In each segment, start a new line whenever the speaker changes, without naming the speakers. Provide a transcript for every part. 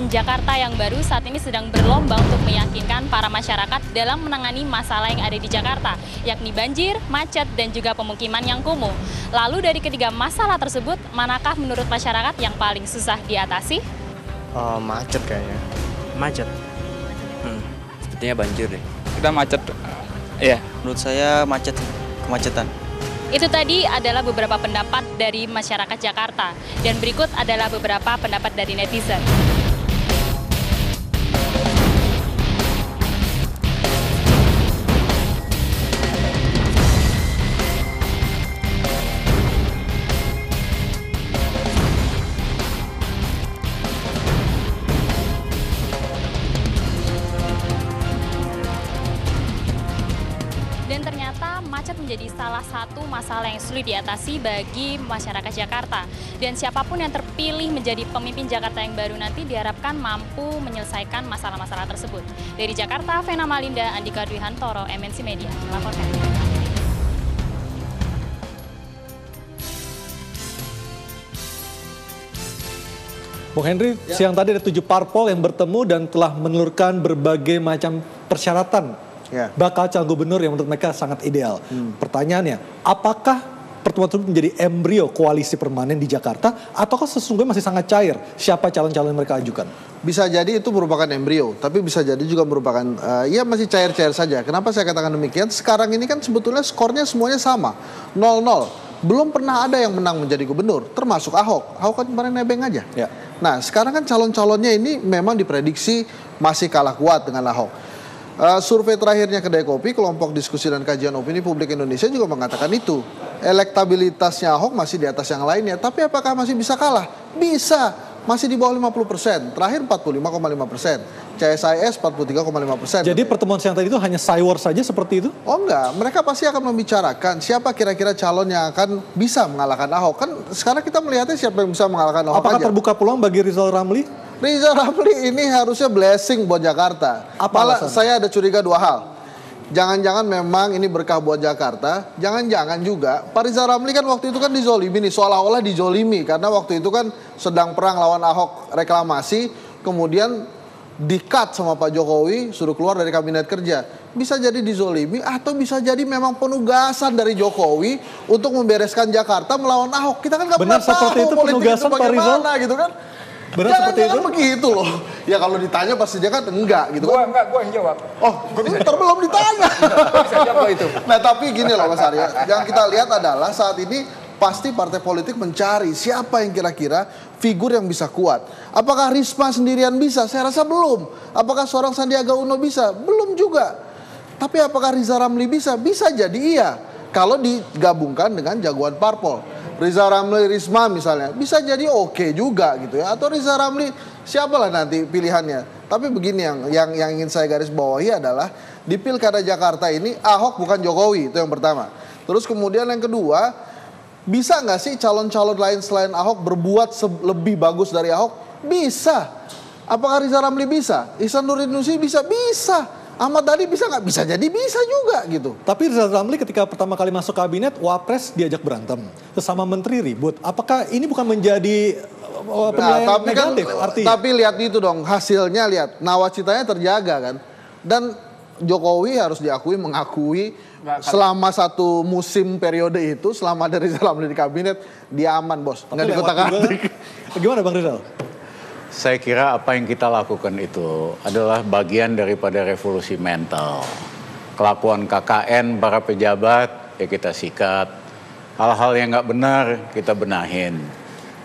pemimpin Jakarta yang baru saat ini sedang berlomba untuk meyakinkan para masyarakat dalam menangani masalah yang ada di Jakarta, yakni banjir, macet, dan juga pemukiman yang kumuh. Lalu dari ketiga masalah tersebut, manakah menurut masyarakat yang paling susah diatasi?
Macet kayaknya.
Macet. Sepertinya banjir deh.
Kita macet. Iya.
Menurut saya kemacetan.
Itu tadi adalah beberapa pendapat dari masyarakat Jakarta. Dan berikut adalah beberapa pendapat dari netizen. Dan ternyata macet menjadi salah satu masalah yang sulit diatasi bagi masyarakat Jakarta. Dan siapapun yang terpilih menjadi pemimpin Jakarta yang baru nanti diharapkan mampu menyelesaikan masalah-masalah tersebut. Dari Jakarta, Vena Malinda, Andika Dwi Hantoro, MNC Media, melaporkan.
Bung Henry, siang tadi ada 7 parpol yang bertemu dan telah menelurkan berbagai macam persyaratan bakal calon gubernur yang menurut mereka sangat ideal. Pertanyaannya, apakah pertemuan tersebut menjadi embrio koalisi permanen di Jakarta ataukah sesungguhnya masih sangat cair siapa calon-calon yang mereka ajukan?
Bisa jadi itu merupakan embrio, tapi bisa jadi juga merupakan, ya masih cair-cair saja. Kenapa saya katakan demikian? Sekarang ini kan sebetulnya skornya semuanya sama, 0-0. Belum pernah ada yang menang menjadi gubernur, termasuk Ahok. Ahok kan kemarin nebeng aja.
Ya.
Nah, sekarang kan calon-calonnya ini memang diprediksi masih kalah kuat dengan Ahok. Survei terakhirnya Kedai Kopi, kelompok diskusi dan kajian opini publik Indonesia juga mengatakan itu. Elektabilitasnya Ahok masih di atas yang lainnya, tapi apakah masih bisa kalah? Bisa, masih di bawah 50%, terakhir 45,5%, CSIS 43,5%.
Jadi pertemuan siang tadi itu hanya cywar saja seperti itu?
Oh enggak, mereka pasti akan membicarakan siapa kira-kira calon yang akan bisa mengalahkan Ahok. Kan sekarang kita melihatnya siapa yang bisa mengalahkan Ahok.
Apakah
aja.
Terbuka peluang bagi Rizal Ramli?
Rizal Ramli ini harusnya blessing buat Jakarta. Malah saya ada curiga 2 hal. Jangan-jangan memang ini berkah buat Jakarta. Jangan-jangan juga Pak Rizal Ramli kan waktu itu kan dizolimi nih, seolah-olah dizolimi. Karena waktu itu kan sedang perang lawan Ahok reklamasi. Kemudian di-cut sama Pak Jokowi, suruh keluar dari kabinet kerja. Bisa jadi dizolimi atau bisa jadi memang penugasan dari Jokowi untuk membereskan Jakarta melawan Ahok. Kita kan nggak pernah tahu
seperti itu penugasan Pak Rizal?
Gitu kan.
Benar seperti itu?
Begitu loh. Ya kalau ditanya pasti dia kan enggak gitu kan.
Gua yang jawab.
Oh, ntar belum ditanya.
Bisa jawab itu.
Nah tapi gini loh Mas Arya, yang kita lihat adalah saat ini pasti partai politik mencari siapa yang kira-kira figur yang bisa kuat. Apakah Risma sendirian bisa? Saya rasa belum. Apakah seorang Sandiaga Uno bisa? Belum juga. Tapi apakah Rizal Ramli bisa? Bisa jadi iya. Kalau digabungkan dengan jagoan parpol. Rizal Ramli, Risma misalnya, bisa jadi oke juga gitu ya. Atau Rizal Ramli, siapalah nanti pilihannya. Tapi begini yang ingin saya garis bawahi adalah di Pilkada Jakarta ini Ahok bukan Jokowi, itu yang pertama. Terus kemudian yang kedua, bisa nggak sih calon-calon lain selain Ahok berbuat lebih bagus dari Ahok? Bisa. Apakah Rizal Ramli bisa? Ihsan Nurdinusi bisa? Bisa. Ahmad Dhani bisa nggak? Bisa jadi bisa juga gitu.
Tapi Rizal Ramli ketika pertama kali masuk kabinet, Wapres diajak berantem. Sesama menteri ribut. Apakah ini bukan menjadi penilaian negatif artinya?
Tapi lihat itu dong, hasilnya lihat. Nawacitanya terjaga kan. Dan Jokowi harus mengakui selama satu musim periode itu, selama ada Rizal Ramli di kabinet, dia aman bos. Nggak dikotak-atik.
Gimana Bang Rizal?
Saya kira apa yang kita lakukan itu adalah bagian daripada revolusi mental. Kelakuan KKN para pejabat ya kita sikat. Hal-hal yang nggak benar kita benahin.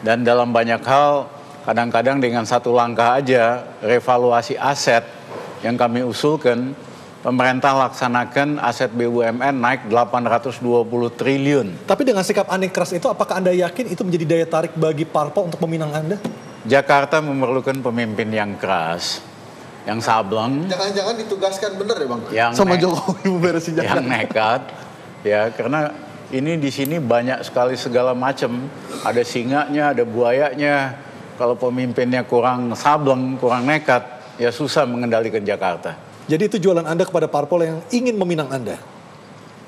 Dan dalam banyak hal kadang-kadang dengan satu langkah aja revaluasi aset yang kami usulkan, pemerintah laksanakan aset BUMN naik 820 triliun.
Tapi dengan sikap aneh keras itu, apakah Anda yakin itu menjadi daya tarik bagi parpol untuk meminang Anda?
Jakarta memerlukan pemimpin yang keras, yang sableng.
Jangan-jangan ditugaskan bener ya Bang?
Sama
Jokowi memberesin Jakarta.
Yang nekat, ya karena ini di sini banyak sekali segala macam. Ada singanya, ada buayanya. Kalau pemimpinnya kurang sableng, kurang nekat, ya susah mengendalikan Jakarta.
Jadi itu jualan Anda kepada parpol yang ingin meminang Anda?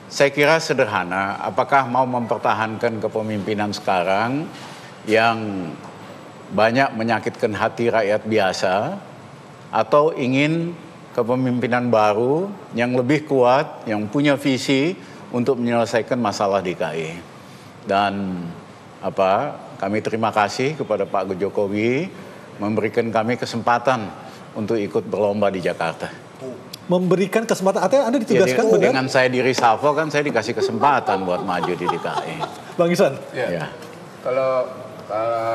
Saya kira sederhana, apakah mau mempertahankan kepemimpinan sekarang yang banyak menyakitkan hati rakyat biasa, atau ingin kepemimpinan baru yang lebih kuat, yang punya visi untuk menyelesaikan masalah DKI. Dan kami terima kasih kepada Pak Jokowi memberikan kami kesempatan untuk ikut berlomba di Jakarta.
Memberikan kesempatan, artinya Anda ditugaskan
Jadi,
benar?
dengan saya di reshuffle kan saya dikasih kesempatan buat maju di DKI.
Bang Isan?
Ya.
Kalau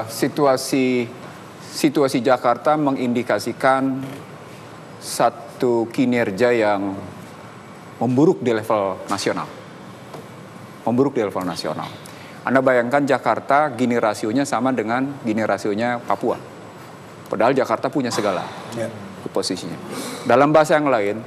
situasi Jakarta mengindikasikan satu kinerja yang memburuk di level nasional. Memburuk di level nasional. Anda bayangkan Jakarta gini rasionya sama dengan gini rasionya Papua. Padahal Jakarta punya segala posisinya. Dalam bahasa yang lain,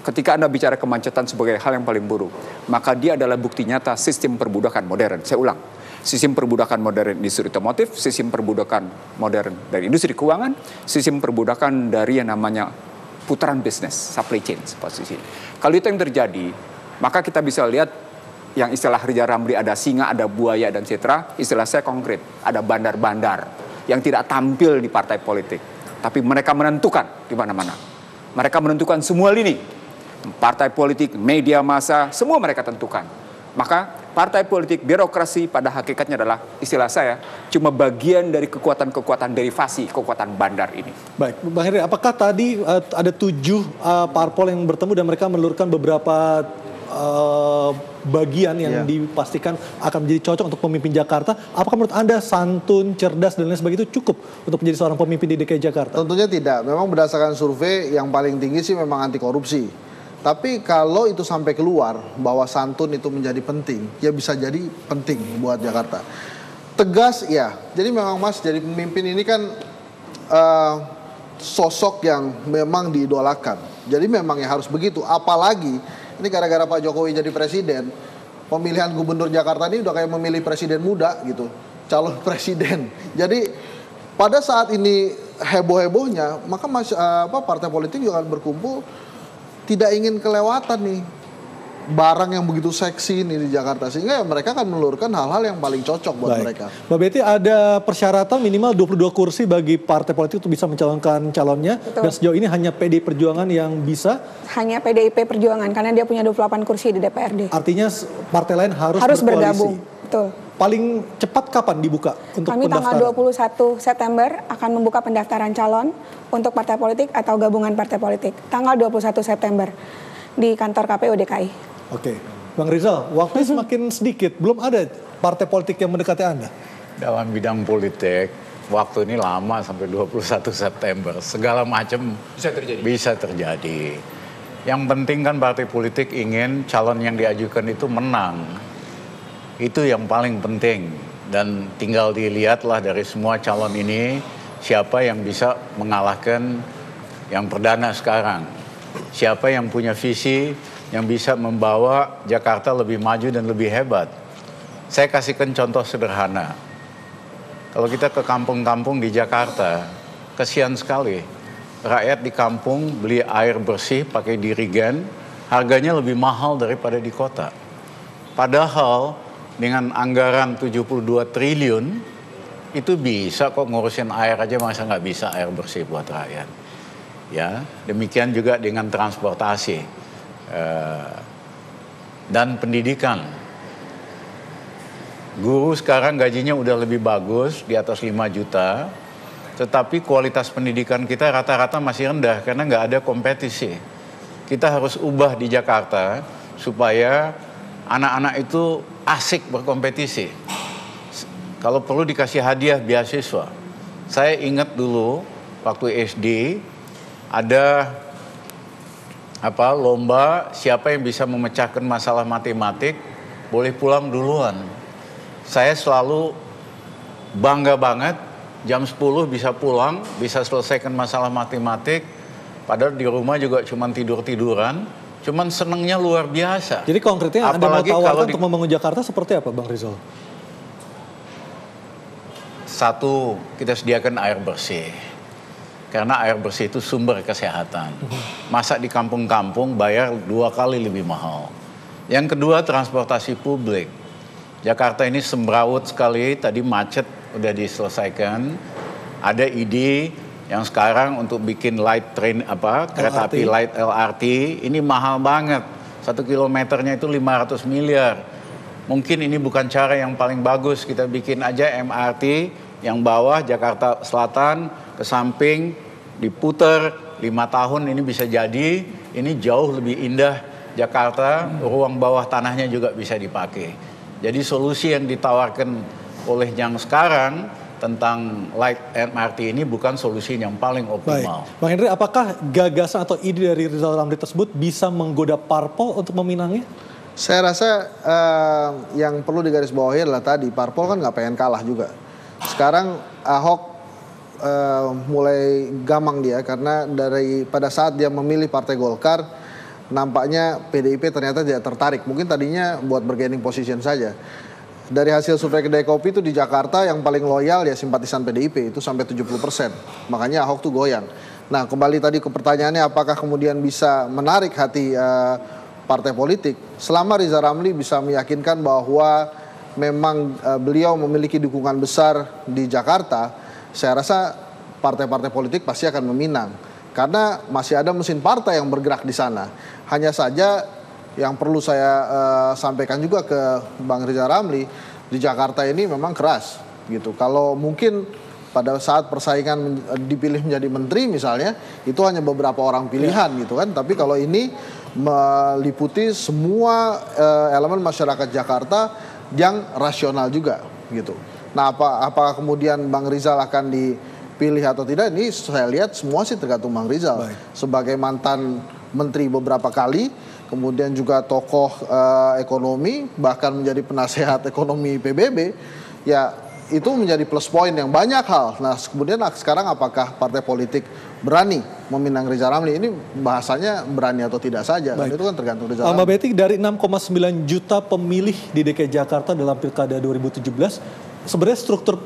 ketika Anda bicara kemacetan sebagai hal yang paling buruk, maka dia adalah bukti nyata sistem perbudakan modern. Saya ulang, sistem perbudakan modern industri otomotif, sistem perbudakan modern dari industri keuangan, sistem perbudakan dari yang namanya putaran bisnis, supply chain posisi. Kalau itu yang terjadi, maka kita bisa lihat yang istilah Rija Ramli ada singa, ada buaya, dan cetera. Istilah saya konkret, ada bandar-bandar yang tidak tampil di partai politik, tapi mereka menentukan di mana-mana. Mereka menentukan semua lini, partai politik, media massa, semua mereka tentukan. Maka partai politik, birokrasi pada hakikatnya adalah istilah saya cuma bagian dari kekuatan-kekuatan derivasi, kekuatan bandar ini.
Baik, Bang Heri, apakah tadi ada 7 parpol yang bertemu dan mereka menelurkan beberapa bagian yang dipastikan akan menjadi cocok untuk pemimpin Jakarta? Apakah menurut Anda santun, cerdas, dan lain sebagainya itu cukup untuk menjadi seorang pemimpin di DKI Jakarta?
Tentunya tidak. Memang berdasarkan survei yang paling tinggi sih memang anti korupsi. Tapi kalau itu sampai keluar bahwa santun itu menjadi penting, ya bisa jadi penting buat Jakarta. Tegas, ya. Jadi memang Mas jadi pemimpin ini kan sosok yang memang diidolakan. Jadi memang ya harus begitu. Apalagi ini gara-gara Pak Jokowi jadi presiden, pemilihan gubernur Jakarta ini udah kayak memilih presiden muda gitu, calon presiden. Jadi pada saat ini heboh-hebohnya, maka partai politik juga akan berkumpul, tidak ingin kelewatan nih barang yang begitu seksi ini di Jakarta, sehingga ya mereka akan menelurkan hal-hal yang paling cocok buat mereka.
Mbak Betty, ada persyaratan minimal 22 kursi bagi partai politik untuk bisa mencalonkan calonnya.
Betul.
Dan sejauh ini hanya PDI Perjuangan yang bisa.
Hanya PDIP Perjuangan karena dia punya 28 kursi di DPRD.
Artinya partai lain harus
bergabung. Betul.
Paling cepat kapan dibuka untuk
Kami
pendaftaran?
tanggal 21 September akan membuka pendaftaran calon untuk partai politik atau gabungan partai politik. Tanggal 21 September di kantor KPU DKI.
Oke, Bang Rizal, waktunya semakin sedikit. Belum ada partai politik yang mendekati Anda?
Dalam bidang politik, waktu ini lama sampai 21 September. Segala macam bisa terjadi. Yang penting kan partai politik ingin calon yang diajukan itu menang. Itu yang paling penting. Dan tinggal dilihatlah dari semua calon ini, siapa yang bisa mengalahkan yang perdana sekarang. Siapa yang punya visi yang bisa membawa Jakarta lebih maju dan lebih hebat. Saya kasihkan contoh sederhana. Kalau kita ke kampung-kampung di Jakarta, kasihan sekali. Rakyat di kampung beli air bersih pakai dirigen, harganya lebih mahal daripada di kota. Padahal dengan anggaran 72 triliun, itu bisa kok ngurusin air aja, masa nggak bisa air bersih buat rakyat. Ya, demikian juga dengan transportasi. Dan pendidikan. Guru sekarang gajinya udah lebih bagus, di atas 5 juta, tetapi kualitas pendidikan kita rata-rata masih rendah karena nggak ada kompetisi. Kita harus ubah di Jakarta supaya anak-anak itu asik berkompetisi. Kalau perlu dikasih hadiah beasiswa. Saya ingat dulu waktu SD ada lomba siapa yang bisa memecahkan masalah matematik boleh pulang duluan. Saya selalu bangga banget jam 10 bisa pulang, bisa selesaikan masalah matematik, padahal di rumah juga cuma tidur-tiduran, cuman senengnya luar biasa.
Jadi konkretnya Anda mau
Apalagi
tawarkan
kalau
untuk membangun Jakarta seperti apa, Bang Rizal?
Satu, kita sediakan air bersih. Karena air bersih itu sumber kesehatan. Masa di kampung-kampung bayar 2 kali lebih mahal. Yang kedua, transportasi publik. Jakarta ini semrawut sekali, tadi macet udah diselesaikan. Ada ide yang sekarang untuk bikin light train kereta api light LRT ini mahal banget. 1 kilometernya itu 500 miliar. Mungkin ini bukan cara yang paling bagus. Kita bikin aja MRT yang bawah Jakarta Selatan ke samping diputer 5 tahun ini bisa jadi. Ini jauh lebih indah Jakarta, ruang bawah tanahnya juga bisa dipakai. Jadi solusi yang ditawarkan oleh yang sekarang tentang light MRT ini bukan solusi yang paling optimal.
Baik. Bang Henry, apakah gagasan atau ide dari Rizal Ramli tersebut bisa menggoda parpol untuk meminangnya?
Saya rasa yang perlu digarisbawahi adalah tadi, parpol kan nggak pengen kalah juga. Sekarang Ahok mulai gamang dia karena pada saat dia memilih Partai Golkar, nampaknya PDIP ternyata tidak tertarik. Mungkin tadinya buat bargaining position saja. Dari hasil survei kedai kopi itu di Jakarta yang paling loyal ya simpatisan PDIP itu sampai 70%. Makanya Ahok tuh goyang. Nah, kembali tadi ke pertanyaannya, apakah kemudian bisa menarik hati partai politik? Selama Rizal Ramli bisa meyakinkan bahwa memang beliau memiliki dukungan besar di Jakarta, saya rasa partai-partai politik pasti akan meminang. Karena masih ada mesin partai yang bergerak di sana. Hanya saja yang perlu saya sampaikan juga ke Bang Rizal Ramli, di Jakarta ini memang keras gitu. Kalau mungkin pada saat persaingan dipilih menjadi menteri misalnya, itu hanya beberapa orang pilihan gitu kan. Tapi kalau ini meliputi semua elemen masyarakat Jakarta yang rasional juga gitu. Nah, apakah kemudian Bang Rizal akan dipilih atau tidak, ini saya lihat semua sih tergantung Bang Rizal. Baik. Sebagai mantan menteri beberapa kali, kemudian juga tokoh ekonomi, bahkan menjadi penasehat ekonomi PBB, ya itu menjadi plus point yang banyak hal. Nah, kemudian sekarang apakah partai politik berani meminang Rizal Ramli? Ini bahasanya berani atau tidak saja. Kan itu kan tergantung Rizal Ramli.
Mbak Betty, dari 6,9 juta pemilih di DKI Jakarta dalam Pilkada 2017, sebenarnya struktur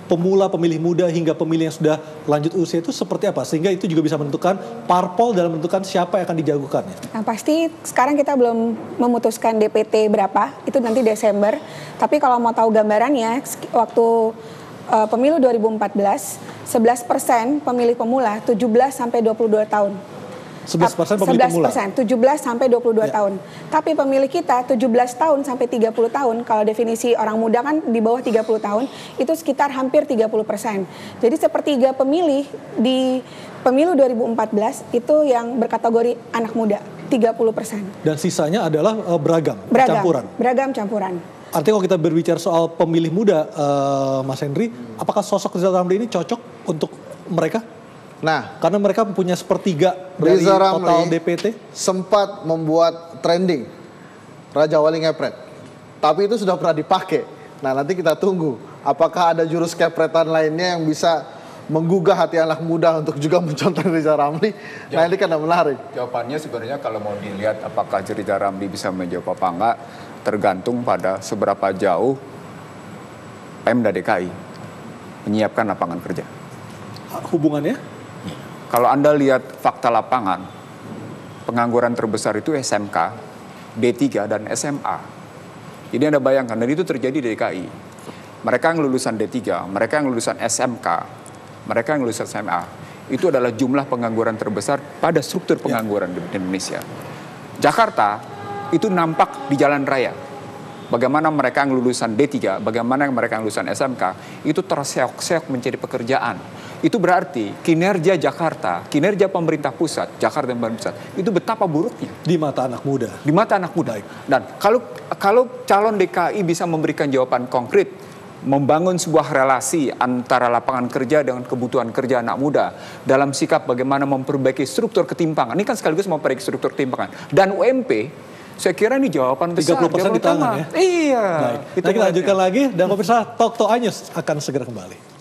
pemula, pemilih muda hingga pemilih yang sudah lanjut usia itu seperti apa? Sehingga itu juga bisa menentukan parpol dalam menentukan siapa yang akan dijagokan.
Nah, pasti sekarang kita belum memutuskan DPT berapa, itu nanti Desember. Tapi kalau mau tahu gambarannya, waktu pemilu 2014, 11% pemilih pemula 17 sampai 22 tahun.
11% pemilih pemula.
17 sampai 22 tahun. Tapi pemilih kita 17 tahun sampai 30 tahun, kalau definisi orang muda kan di bawah 30 tahun, itu sekitar hampir 30%. Jadi sepertiga pemilih di pemilu 2014 itu yang berkategori anak muda, 30%.
Dan sisanya adalah campuran.
Beragam campuran.
Artinya kalau kita berbicara soal pemilih muda, Mas Henry, apakah sosok Rizal Ramli ini cocok untuk mereka?
Nah,
karena mereka punya sepertiga dari total DPT.
Sempat membuat trending Raja Wali ngepret, tapi itu sudah pernah dipakai. Nah, nanti kita tunggu apakah ada jurus kepretan lainnya yang bisa menggugah hati anak muda untuk juga mencontoh Rizal Ramli. Nah, ini kan menarik.
Jawabannya sebenarnya kalau mau dilihat apakah Rizal Ramli bisa menjawab apa enggak, tergantung pada seberapa jauh Pemda DKI menyiapkan lapangan kerja.
Hubungannya?
Kalau Anda lihat fakta lapangan, pengangguran terbesar itu SMK, D3, dan SMA. Jadi Anda bayangkan, dan itu terjadi di DKI. Mereka yang lulusan D3, mereka yang lulusan SMK, mereka yang lulusan SMA, itu adalah jumlah pengangguran terbesar pada struktur pengangguran di Indonesia. Jakarta itu nampak di jalan raya. Bagaimana mereka yang lulusan D3, bagaimana mereka yang lulusan SMK, itu terseok-seok mencari pekerjaan. Itu berarti kinerja Jakarta, kinerja pemerintah pusat, Jakarta dan pemerintah pusat, itu betapa buruknya.
Di mata anak muda.
Di mata anak muda. Baik. Dan kalau calon DKI bisa memberikan jawaban konkret, membangun sebuah relasi antara lapangan kerja dengan kebutuhan kerja anak muda, dalam sikap bagaimana memperbaiki struktur ketimpangan, ini kan sekaligus memperbaiki struktur ketimpangan. Dan UMP, saya kira ini jawaban besar.
30% di tangan ya?
Iya.
Baik. Kita lanjutkan lagi, dan pemirsa Talk to Anyus akan segera kembali.